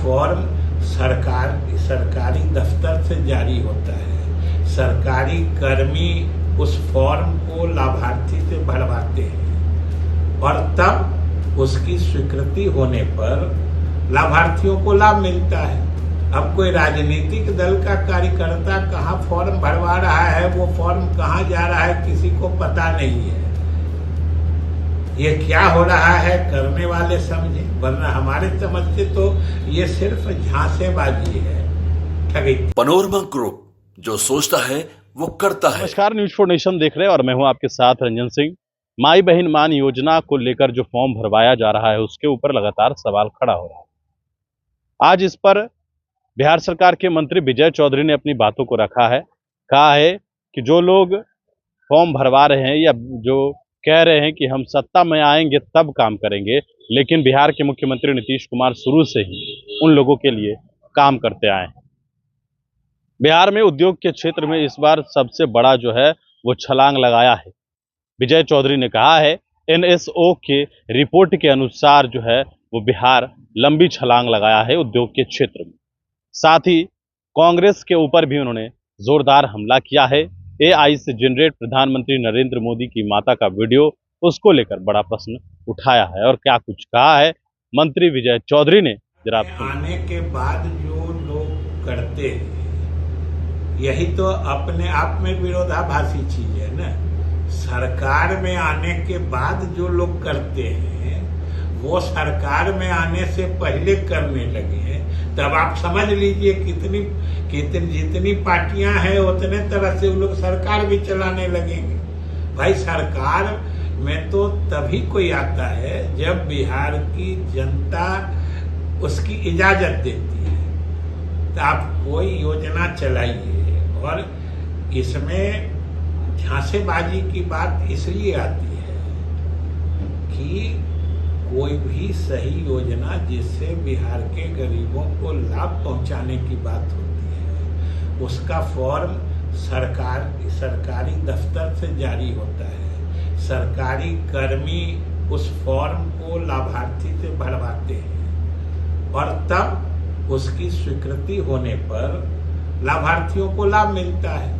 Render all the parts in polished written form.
Form सरकारी दफ्तर से जारी होता है। सरकारी कर्मी उस फॉर्म को लाभार्थी से भरवाते हैं और तब उसकी स्वीकृति होने पर लाभार्थियों को लाभ मिलता है। अब कोई राजनीतिक दल का कार्यकर्ता कहाँ फॉर्म भरवा रहा है, वो फॉर्म कहाँ जा रहा है, किसी को पता नहीं है। ये क्या हो रहा है करने वाले समझे, वरना हमारे समझ से तो ये सिर्फ झांसेबाजी है, ठगी। पनोरमा ग्रुप, जो सोचता है वो करता है। नमस्कार, न्यूज़ फॉर नेशन देख रहे हैं और मैं हूं आपके साथ रंजन सिंह। माई बहन मान योजना को लेकर जो फॉर्म भरवाया जा रहा है उसके ऊपर लगातार सवाल खड़ा हो रहा है। आज इस पर बिहार सरकार के मंत्री विजय चौधरी ने अपनी बातों को रखा है। कहा है कि जो लोग फॉर्म भरवा रहे हैं या जो कह रहे हैं कि हम सत्ता में आएंगे तब काम करेंगे, लेकिन बिहार के मुख्यमंत्री नीतीश कुमार शुरू से ही उन लोगों के लिए काम करते आए हैं। बिहार में उद्योग के क्षेत्र में इस बार सबसे बड़ा जो है वो छलांग लगाया है। विजय चौधरी ने कहा है NSO के रिपोर्ट के अनुसार जो है वो बिहार लंबी छलांग लगाया है उद्योग के क्षेत्र में। साथ ही कांग्रेस के ऊपर भी उन्होंने जोरदार हमला किया है। AI से जनरेट प्रधानमंत्री नरेंद्र मोदी की माता का वीडियो, उसको लेकर बड़ा प्रश्न उठाया है और क्या कुछ कहा है मंत्री विजय चौधरी ने, जरा आने के बाद जो लोग करते हैं यही तो अपने आप में विरोधाभासी चीज है ना। सरकार में आने के बाद जो लोग करते हैं वो सरकार में आने से पहले करने लगे हैं, तब आप समझ लीजिए जितनी पार्टियां हैं उतने तरह से वो लोग सरकार भी चलाने लगेंगे। भाई सरकार में तो तभी कोई आता है जब बिहार की जनता उसकी इजाजत देती है। तो आप कोई योजना चलाइए, और इसमें झांसेबाजी की बात इसलिए आती है कि कोई भी सही योजना जिससे बिहार के गरीबों को लाभ पहुंचाने की बात होती है उसका फॉर्म सरकारी दफ्तर से जारी होता है। सरकारी कर्मी उस फॉर्म को लाभार्थी से भरवाते हैं और तब उसकी स्वीकृति होने पर लाभार्थियों को लाभ मिलता है।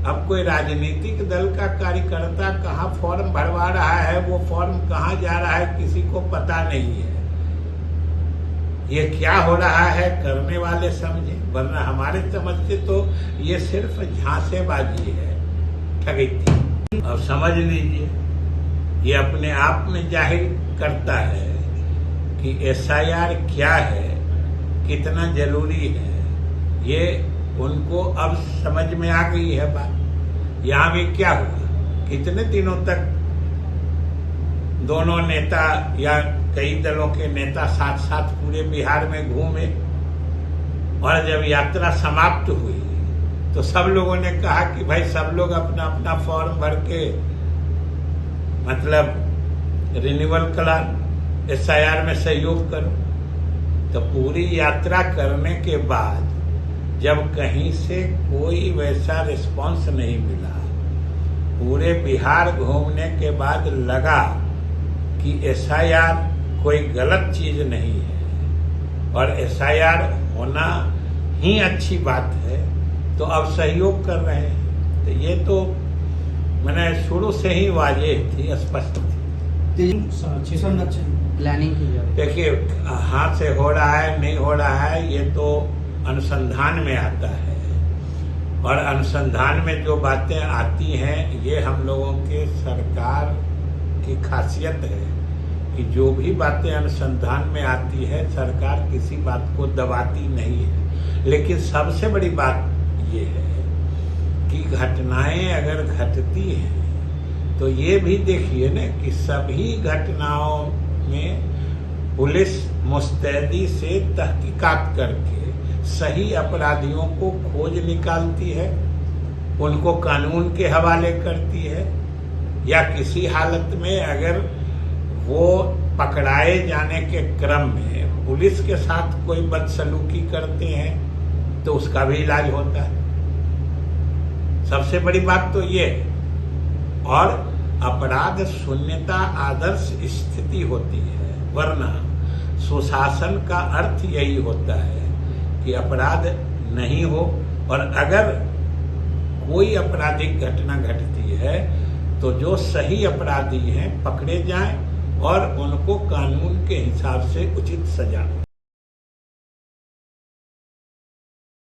अब कोई राजनीतिक दल का कार्यकर्ता कहाँ फॉर्म भरवा रहा है, वो फॉर्म कहाँ जा रहा है, किसी को पता नहीं है। ये क्या हो रहा है करने वाले समझे, वरना हमारे समझ से तो ये सिर्फ झांसेबाजी है, ठगी थी। अब समझ लीजिए ये अपने आप में जाहिर करता है कि SIR क्या है, कितना जरूरी है। ये उनको अब समझ में आ गई है बात। यहाँ भी क्या हुआ, कितने दिनों तक दोनों नेता या कई दलों के नेता साथ साथ पूरे बिहार में घूमे, और जब यात्रा समाप्त हुई तो सब लोगों ने कहा कि भाई सब लोग अपना अपना फॉर्म भर के मतलब रिन्यूअल करा, SIR में सहयोग करो। तो पूरी यात्रा करने के बाद जब कहीं से कोई वैसा रिस्पांस नहीं मिला, पूरे बिहार घूमने के बाद लगा कि SIR कोई गलत चीज नहीं है और SIR होना ही अच्छी बात है, तो अब सहयोग कर रहे हैं। तो ये तो मैंने शुरू से ही वाज़ेह थी, स्पष्ट थी। प्लानिंग की देखिए हाथ से हो रहा है नहीं हो रहा है ये तो अनुसंधान में आता है, और अनुसंधान में जो बातें आती हैं ये हम लोगों के सरकार की खासियत है कि जो भी बातें अनुसंधान में आती है सरकार किसी बात को दबाती नहीं है। लेकिन सबसे बड़ी बात ये है कि घटनाएं अगर घटती हैं तो ये भी देखिए ना कि सभी घटनाओं में पुलिस मुस्तैदी से तहकीकात करके सही अपराधियों को खोज निकालती है, उनको कानून के हवाले करती है, या किसी हालत में अगर वो पकड़ाए जाने के क्रम में पुलिस के साथ कोई बदसलूकी करते हैं तो उसका भी इलाज होता है। सबसे बड़ी बात तो ये है। और अपराध शून्यता आदर्श स्थिति होती है, वरना सुशासन का अर्थ यही होता है कि अपराध नहीं हो, और अगर कोई आपराधिक घटना घटती है तो जो सही अपराधी हैं पकड़े जाएं और उनको कानून के हिसाब से उचित सजा हो।